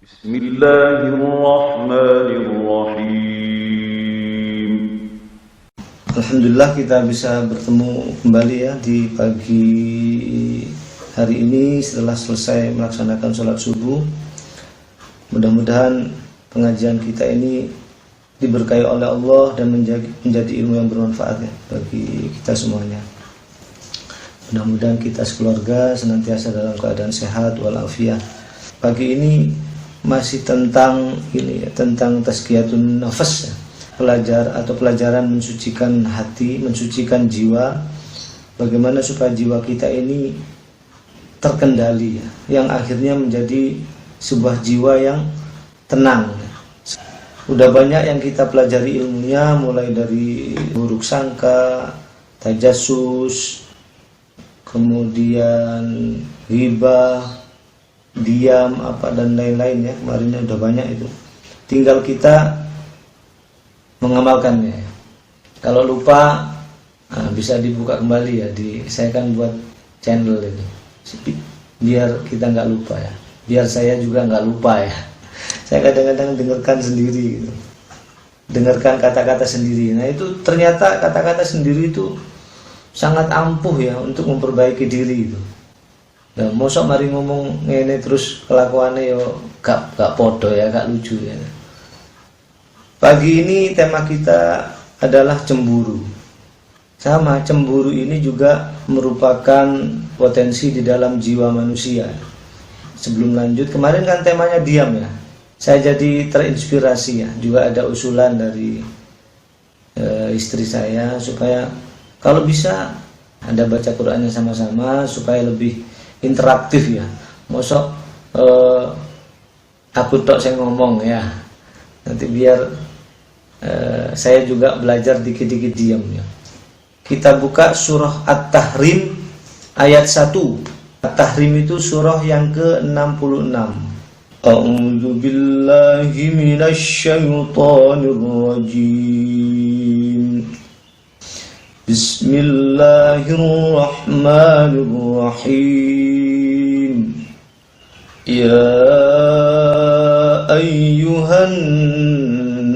Bismillahirrahmanirrahim. Alhamdulillah kita bisa bertemu kembali ya di pagi hari ini setelah selesai melaksanakan sholat subuh. Mudah-mudahan pengajian kita ini diberkahi oleh Allah dan menjadi ilmu yang bermanfaat ya bagi kita semuanya. Mudah-mudahan kita sekeluarga senantiasa dalam keadaan sehat walafiat. Pagi ini masih tentang tentang tazkiyatun nafas ya. Pelajaran mensucikan hati, mensucikan jiwa. Bagaimana supaya jiwa kita ini terkendali ya, yang akhirnya menjadi sebuah jiwa yang tenang. Udah banyak yang kita pelajari ilmunya, mulai dari buruk sangka, tajassus, kemudian ghibah, diam dan lain-lain ya. Kemarinnya udah banyak itu. Tinggal kita mengamalkannya. Kalau lupa bisa dibuka kembali ya. Saya kan buat channel ini biar kita nggak lupa ya. Biar saya juga nggak lupa ya. Saya kadang-kadang dengarkan sendiri gitu. Dengarkan kata-kata sendiri. Nah itu ternyata kata-kata sendiri itu sangat ampuh ya untuk memperbaiki diri itu. Nah, mosok mari ngomong ngene terus kelakuannya yo gak podo ya, gak lucu ya. Pagi ini tema kita adalah cemburu. Sama, cemburu ini juga merupakan potensi di dalam jiwa manusia. Sebelum lanjut, kemarin kan temanya diam ya. Saya jadi terinspirasi ya. Juga ada usulan dari istri saya supaya kalau bisa ada baca Qur'annya sama-sama supaya lebih interaktif ya. Mosok aku tok saya ngomong ya. Nanti biar saya juga belajar dikit-dikit diam ya. Kita buka surah At-Tahrim ayat 1. At-Tahrim itu surah yang ke-66. A'udzu billahi minasy syaithanir rajim. Bismillahirrahmanirrahim. Ya ayyuhan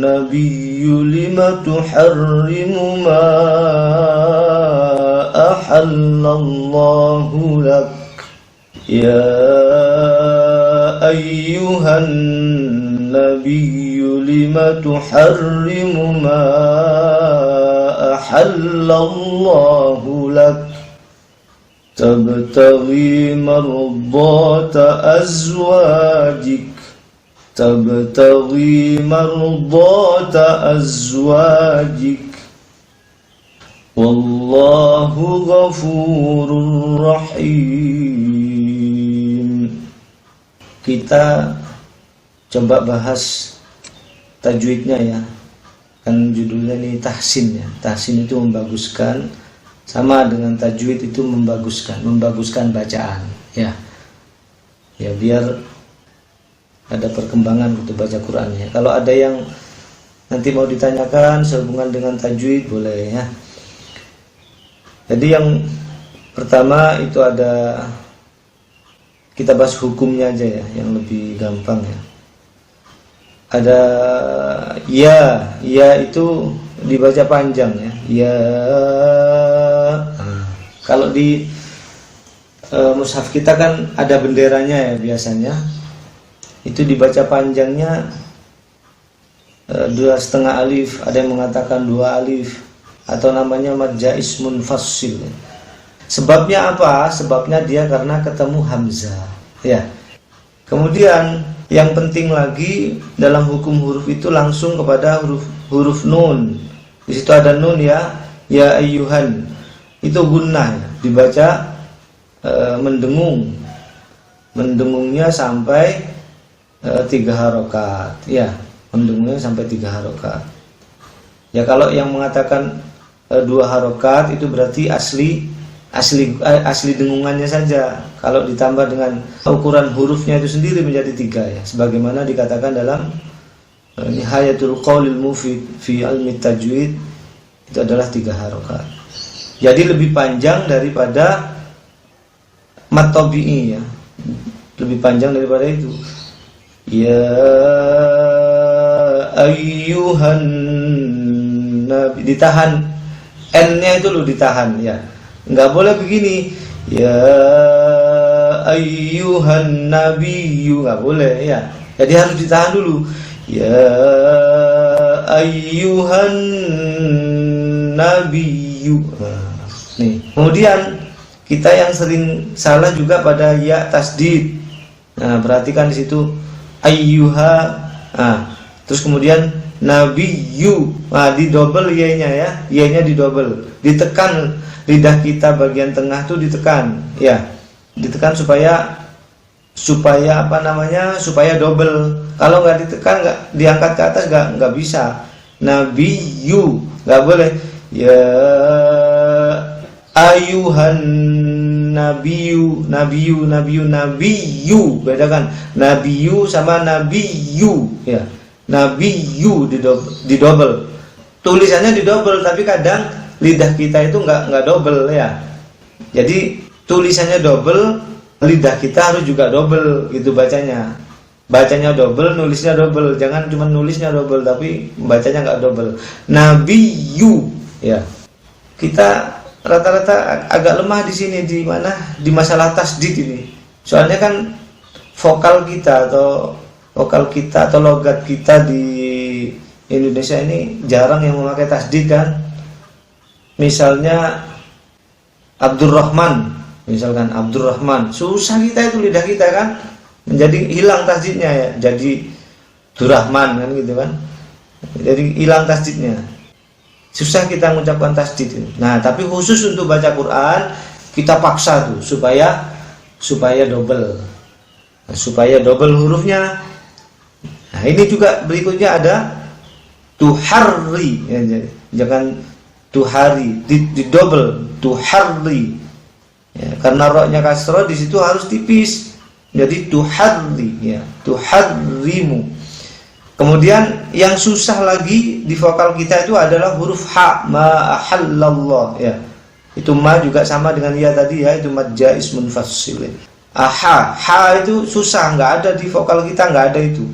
nabiyyu lima tuharrimu ma ahallallahu lak. Ya ayyuhan nabiyyu lima tuharrimu ma ahallallahu lak tabtaghi mardata azwajik wallahu ghafurur rahim. Kita coba bahas tajwidnya ya. Kan judulnya ini tahsin ya. Tahsin itu membaguskan, sama dengan tajwid itu membaguskan bacaan ya. Ya biar ada perkembangan untuk baca Qur'annya. Kalau ada yang nanti mau ditanyakan sehubungan dengan tajwid boleh ya. Jadi yang pertama itu ada, kita bahas hukumnya aja ya, yang lebih gampang ya. Ada ya itu dibaca panjang ya. Ya. Kalau di mushaf kita kan ada benderanya ya biasanya. Itu dibaca panjangnya 2,5 alif, ada yang mengatakan 2 alif, atau namanya mad jaiz munfassil. Sebabnya apa? Sebabnya dia karena ketemu hamzah ya. Kemudian yang penting lagi dalam hukum huruf itu langsung kepada huruf nun. Di situ ada nun ya, ya ayyuhan. Itu gunnah ya. Dibaca mendengung. Mendengungnya sampai 3 harokat ya. Mendengungnya sampai 3 harokat. Ya kalau yang mengatakan 2 harokat itu berarti asli dengungannya saja. Kalau ditambah dengan ukuran hurufnya itu sendiri menjadi 3 ya, sebagaimana dikatakan dalam Nihayatul Qaulil Mufid fi Ilmi Tajwid, itu adalah 3 harokat. Jadi lebih panjang daripada mat tabi'i ya, lebih panjang daripada itu. Ya ayyuhan nabi, ditahan N-nya itu loh, ditahan ya. Nggak boleh begini. Ya ayyuhan nabiyyu, nggak boleh ya. Jadi harus ditahan dulu. Ya ayyuhan nabiyyu. Nah, nih. Kemudian kita yang sering salah juga pada ya tasdid. Nah, perhatikan di situ ayyuha. Nah, terus kemudian nabiyyu. Nah, di double y-nya ya. Y-nya di double. Ditekan lidah kita bagian tengah tuh, ditekan ya. Ditekan supaya apa namanya? Supaya double. Kalau nggak ditekan, nggak diangkat ke atas, nggak bisa. Nabiyyu nggak boleh. Ya ayuhan nabiyyu, nabiyyu, bedakan nabiyyu sama nabiyyu ya. Nabiyyu di double. Tulisannya di double, tapi kadang lidah kita itu nggak double ya. Jadi tulisannya double, lidah kita harus juga double gitu bacanya. Bacanya double, nulisnya double. Jangan cuma nulisnya double tapi bacanya nggak double. Nabiyyu ya. Kita rata-rata agak lemah di sini, di mana? Di masalah tasdid ini. Soalnya kan vokal kita atau logat kita di Indonesia ini jarang yang memakai tasdid kan. Misalnya Abdurrahman, misalkan Abdurrahman, susah kita itu lidah kita kan, menjadi hilang tasdidnya ya, jadi Durrahman kan gitu kan, jadi hilang tasdidnya, susah kita mengucapkan tasdid itu. Nah, tapi khusus untuk baca Quran kita paksa tuh supaya double, supaya double hurufnya. Nah, ini juga berikutnya ada tuharri ya, jangan tuhari, di double, tuharri ya, karena roknya kasroh di situ harus tipis, jadi tuharri ya, tuharrimu. Kemudian yang susah lagi di vokal kita itu adalah huruf ha, ma ahallallah ya. Itu ma juga sama dengan ya tadi ya, itu mad jaiz munfassil. Ha itu susah, nggak ada di vokal kita, nggak ada itu.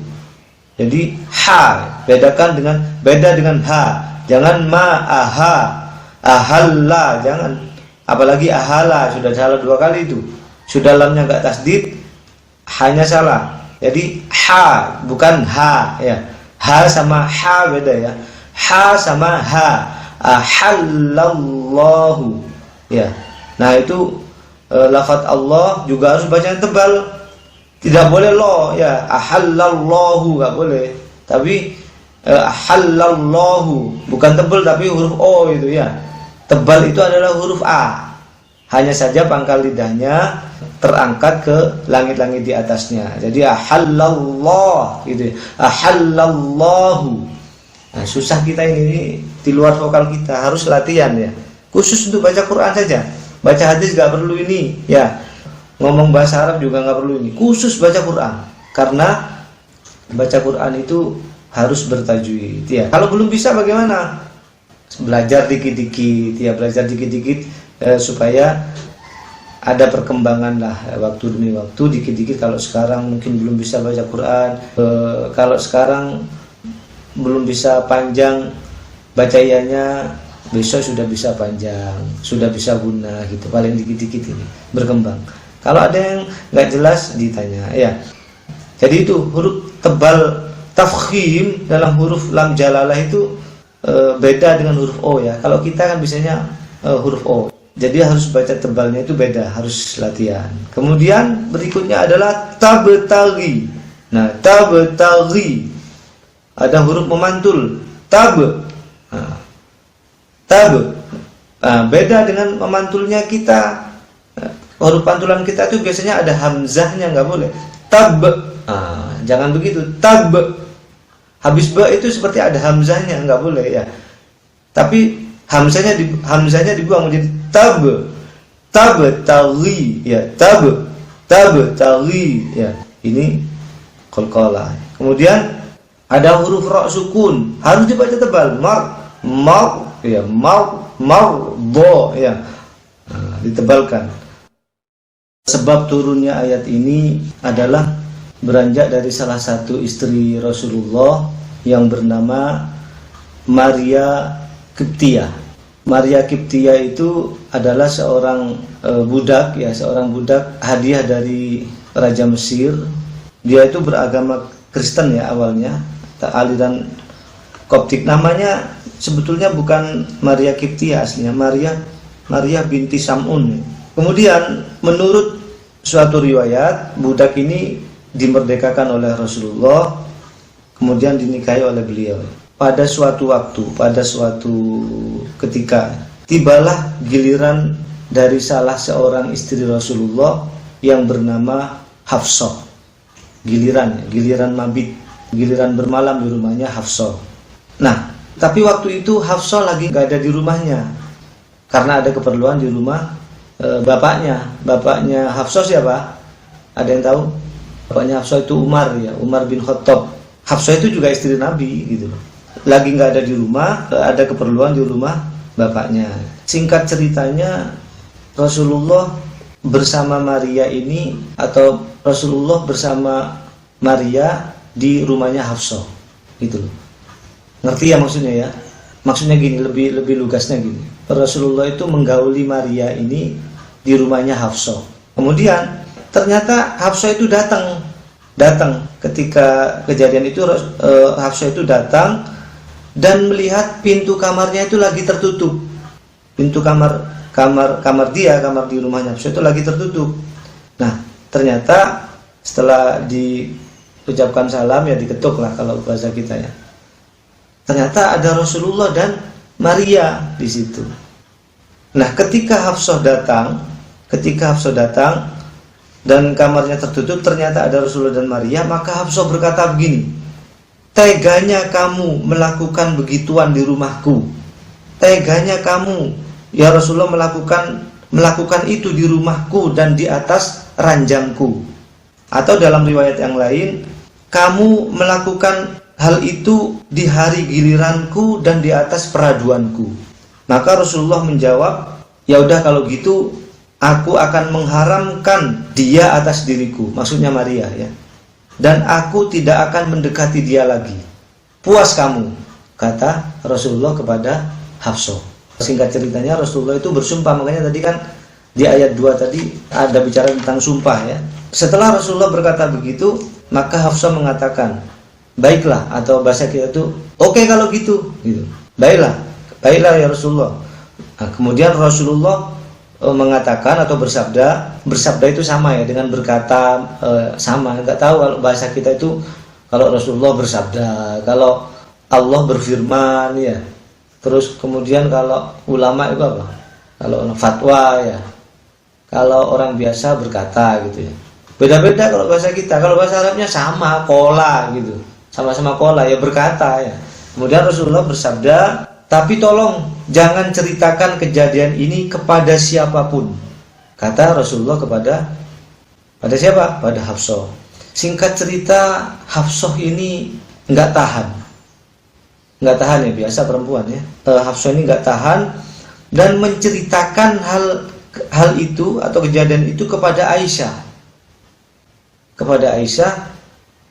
Jadi ha beda dengan ha. Jangan ma aha, ahalla, jangan. Apalagi ahala, sudah salah 2 kali itu. Sudah lamnya enggak tasdid, hanya salah. Jadi ha bukan ha ya. Ha sama ha beda ya. Ha sama ha. Ahallallahu ya. Nah, itu lafaz Allah juga harus bacaan tebal. Tidak boleh lo ya, ahallallahu enggak boleh. Tapi ahallallahu bukan tebal tapi huruf o itu ya. Tebal itu adalah huruf a. Hanya saja pangkal lidahnya terangkat ke langit-langit di atasnya. Jadi ahallallah gitu. Ahallallahu. Nah, susah kita ini di luar vokal kita, harus latihan ya. Khusus untuk baca Quran saja. Baca hadis gak perlu ini ya. Ngomong bahasa Arab juga gak perlu ini. Khusus baca Quran. Karena baca Quran itu harus bertajwid ya. Kalau belum bisa bagaimana? Belajar dikit-dikit ya, belajar dikit-dikit supaya ada perkembangan lah waktu demi waktu, dikit-dikit. Kalau sekarang mungkin belum bisa baca Quran, kalau sekarang belum bisa panjang bacaiannya, besok sudah bisa panjang, sudah bisa guna gitu. Paling dikit-dikit ini berkembang. Kalau ada yang nggak jelas ditanya ya. Jadi itu huruf tebal tafkhim dalam huruf lam jalalah itu beda dengan huruf o ya. Kalau kita kan biasanya huruf o. Jadi harus baca tebalnya itu beda, harus latihan. Kemudian berikutnya adalah tabtaghi. Nah, tabtaghi ada huruf memantul, tab. Nah, tab. Nah, beda dengan memantulnya kita. Huruf pantulan kita itu biasanya ada hamzahnya, nggak boleh. Tab. Nah, jangan begitu. Tab. Habis ba itu seperti ada hamzahnya, nggak boleh ya. Tapi hamzahnya dibuang menjadi tab. Tabtaghi ya, tab taghi ya. Ini qalqalah. Kemudian ada huruf ra sukun, harus dibaca tebal. Mar ya, do ya. Nah, ditebalkan. Sebab turunnya ayat ini adalah beranjak dari salah satu istri Rasulullah yang bernama Maria Qibtiyah. Maria Qibtiyah itu adalah seorang budak, ya, seorang budak hadiah dari Raja Mesir. Dia itu beragama Kristen, ya, awalnya, aliran Koptik. Namanya sebetulnya bukan Maria Qibtiyah aslinya, Maria binti Sam'un. Kemudian menurut suatu riwayat, budak ini dimerdekakan oleh Rasulullah, kemudian dinikahi oleh beliau. Pada suatu waktu, pada suatu ketika, tibalah giliran dari salah seorang istri Rasulullah yang bernama Hafsah. Giliran mabit, giliran bermalam di rumahnya Hafsah. Nah, tapi waktu itu Hafsah lagi gak ada di rumahnya karena ada keperluan di rumah bapaknya Hafsah. Siapa? Ada yang tahu? Bapaknya Hafsah itu Umar, ya, Umar bin Khattab. Hafsah itu juga istri Nabi, gitu loh. Lagi nggak ada di rumah, ada keperluan di rumah bapaknya. Singkat ceritanya, Rasulullah bersama Maria ini, atau Rasulullah bersama Maria di rumahnya Hafsah, gitu loh. Ngerti ya maksudnya, ya? Maksudnya gini, lebih lugasnya gini. Rasulullah itu menggauli Maria ini di rumahnya Hafsah. Kemudian ternyata Hafsah itu datang ketika kejadian itu. Hafsah itu datang dan melihat pintu kamarnya itu lagi tertutup. Pintu kamar di rumahnya Hafsah itu lagi tertutup. Nah, ternyata setelah diucapkan salam, ya diketuk lah kalau bahasa kita, ya. Ternyata ada Rasulullah dan Maria di situ. Nah, ketika Hafsah datang dan kamarnya tertutup, ternyata ada Rasulullah dan Maria, maka Hafsah berkata begini, "Teganya kamu melakukan begituan di rumahku. Teganya kamu, ya Rasulullah, melakukan itu di rumahku dan di atas ranjangku." Atau dalam riwayat yang lain, "Kamu melakukan hal itu di hari giliranku dan di atas peraduanku." Maka Rasulullah menjawab, "Ya udah, kalau gitu aku akan mengharamkan dia atas diriku," maksudnya Maria, ya, "dan aku tidak akan mendekati dia lagi. Puas kamu," kata Rasulullah kepada Hafsah. Singkat ceritanya, Rasulullah itu bersumpah. Makanya tadi kan di ayat 2 tadi ada bicara tentang sumpah, ya. Setelah Rasulullah berkata begitu, maka Hafsah mengatakan, "Baiklah," atau bahasa kita itu, "Oke kalau gitu." Baiklah ya Rasulullah. Nah, kemudian Rasulullah mengatakan atau bersabda itu sama, ya, dengan berkata, sama. Nggak tahu kalau bahasa kita itu, kalau Rasulullah bersabda, kalau Allah berfirman, ya. Terus kemudian kalau ulama itu apa? Kalau fatwa, ya. Kalau orang biasa berkata, gitu, ya. Beda-beda kalau bahasa kita. Kalau bahasa Arabnya sama, kola, gitu. Sama-sama kola, ya, berkata, ya. Kemudian Rasulullah bersabda, "Tapi tolong jangan ceritakan kejadian ini kepada siapapun," kata Rasulullah pada siapa? Pada Hafsah. Singkat cerita, Hafsah ini nggak tahan, ya, biasa perempuan, ya. Hafsah ini nggak tahan dan menceritakan hal itu atau kejadian itu kepada Aisyah.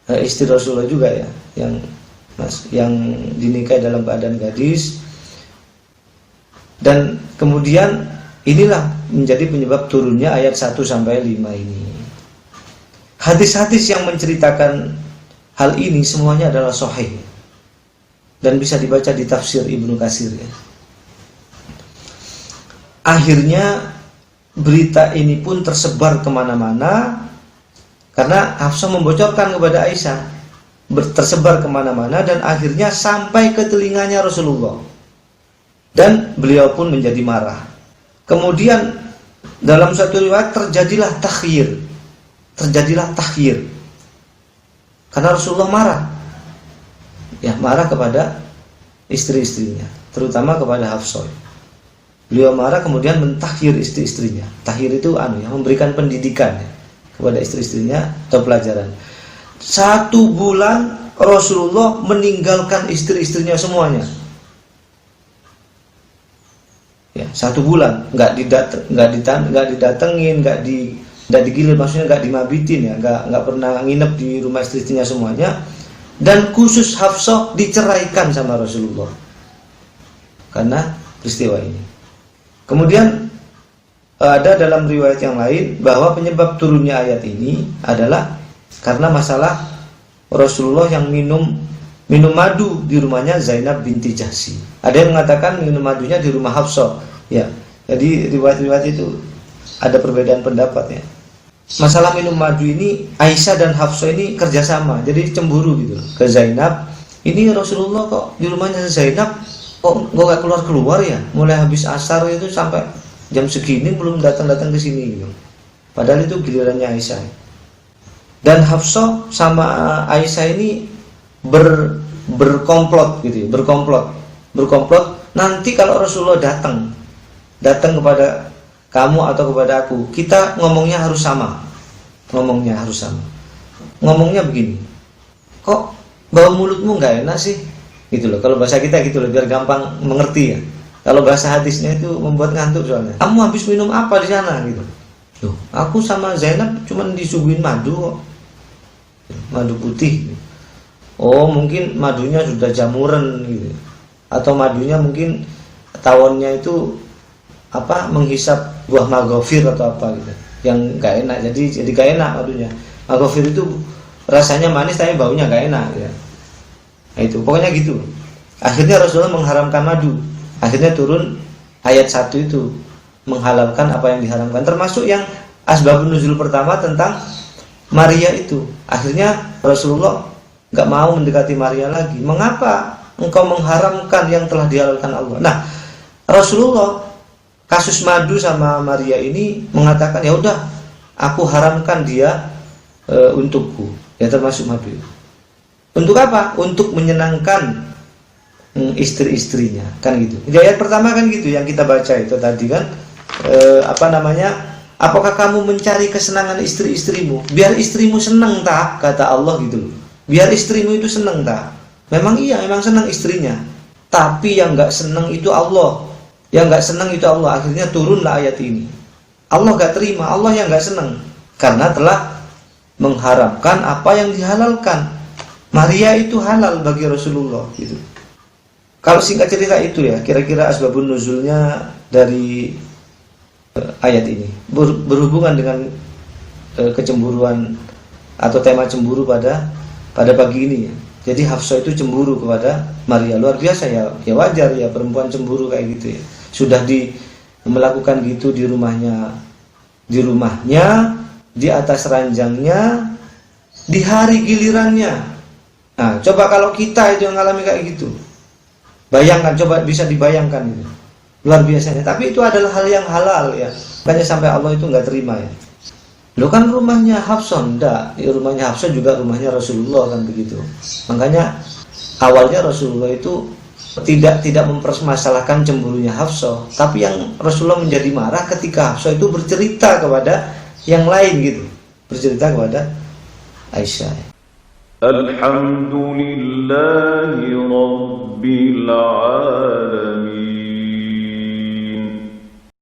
Istri Rasulullah juga, ya, yang dinikahi dalam keadaan gadis. Dan kemudian inilah menjadi penyebab turunnya ayat 1-5 ini. Hadis-hadis yang menceritakan hal ini semuanya adalah sahih dan bisa dibaca di tafsir Ibnu Katsir, ya. Akhirnya berita ini pun tersebar kemana-mana karena Hafsah membocorkan kepada Aisyah, tersebar kemana-mana dan akhirnya sampai ke telinganya Rasulullah. Dan beliau pun menjadi marah. Kemudian dalam satu riwayat terjadilah takhir. Karena Rasulullah marah. Ya, marah kepada istri-istrinya, terutama kepada Hafsah. Beliau marah kemudian mentakhir istri-istrinya. Takhir itu memberikan pendidikan, ya, kepada istri-istrinya atau pelajaran. 1 bulan Rasulullah meninggalkan istri-istrinya semuanya. Ya, 1 bulan nggak didatengin, nggak Nggak digilir, maksudnya nggak dimabitin ya, nggak pernah nginep di rumah istrinya semuanya. Dan khusus Hafsah diceraikan sama Rasulullah karena peristiwa ini. Kemudian ada dalam riwayat yang lain bahwa penyebab turunnya ayat ini adalah karena masalah Rasulullah yang minum madu di rumahnya Zainab binti Jahsy. Ada yang mengatakan minum madunya di rumah Hafsah. Ya, jadi riwayat-riwayat itu ada perbedaan pendapat ya. Masalah minum madu ini Aisyah dan Hafsah ini kerjasama, jadi cemburu gitu ke Zainab. Ini Rasulullah kok di rumahnya Zainab kok nggak keluar ya, mulai habis asar itu sampai jam segini belum datang ke sini gitu. Padahal itu gilirannya Aisyah. Dan Hafsah sama Aisyah ini berkomplot gitu, berkomplot. Nanti kalau Rasulullah datang kepada kamu atau kepada aku, kita ngomongnya harus sama. Ngomongnya begini, kok bau mulutmu nggak enak sih? Gitu loh. Kalau bahasa kita gitu loh, biar gampang mengerti ya. Kalau bahasa hadisnya itu membuat ngantuk soalnya. Kamu habis minum apa di sana gitu? Loh, aku sama Zainab cuman disuguhin madu kok. Madu putih. Oh, mungkin madunya sudah jamuran gitu. Atau madunya mungkin tawonnya itu menghisap buah maghfir atau apa gitu. Yang gak enak, jadi gak enak madunya. Maghfir itu rasanya manis tapi baunya gak enak ya. Nah, itu pokoknya gitu. Akhirnya Rasulullah mengharamkan madu. Akhirnya turun ayat 1 itu menghalalkan apa yang diharamkan, termasuk yang asbabun nuzul pertama tentang Maria itu. Akhirnya Rasulullah gak mau mendekati Maria lagi. Mengapa engkau mengharamkan yang telah dihalalkan Allah? Nah, Rasulullah kasus madu sama Maria ini mengatakan, ya udah, aku haramkan dia untukku, ya termasuk madu. Untuk apa? Untuk menyenangkan istri-istrinya, kan gitu. Di ayat pertama kan gitu yang kita baca itu tadi kan, apakah kamu mencari kesenangan istri-istrimu? Biar istrimu senang tak? Kata Allah gitu loh. Biar istrimu itu senang tak? Memang iya, memang senang istrinya. Tapi yang nggak senang itu Allah. Yang nggak senang itu Allah. Akhirnya turunlah ayat ini. Allah nggak terima, Allah yang nggak senang karena telah mengharamkan apa yang dihalalkan. Maria itu halal bagi Rasulullah gitu. Kalau singkat cerita itu ya, kira-kira asbabun nuzulnya dari ayat ini berhubungan dengan kecemburuan atau tema cemburu pada pagi ini ya. Jadi Hafsah itu cemburu kepada Maria, luar biasa ya. Ya wajar ya, perempuan cemburu kayak gitu ya. Sudah melakukan gitu di rumahnya, di atas ranjangnya, di hari gilirannya. Nah, coba kalau kita itu yang ngalami kayak gitu. Bayangkan, coba bisa dibayangkan gitu. Luar biasanya. Tapi itu adalah hal yang halal ya. Makanya sampai Allah itu nggak terima ya. Lo kan rumahnya Hafsah, enggak. Ya, rumahnya Hafsah juga rumahnya Rasulullah kan begitu. Makanya awalnya Rasulullah itu tidak mempermasalahkan cemburunya Hafsah, tapi yang Rasulullah menjadi marah ketika Hafsah itu bercerita kepada yang lain gitu. Bercerita kepada Aisyah. Alhamdulillahi Rabbil Alamin.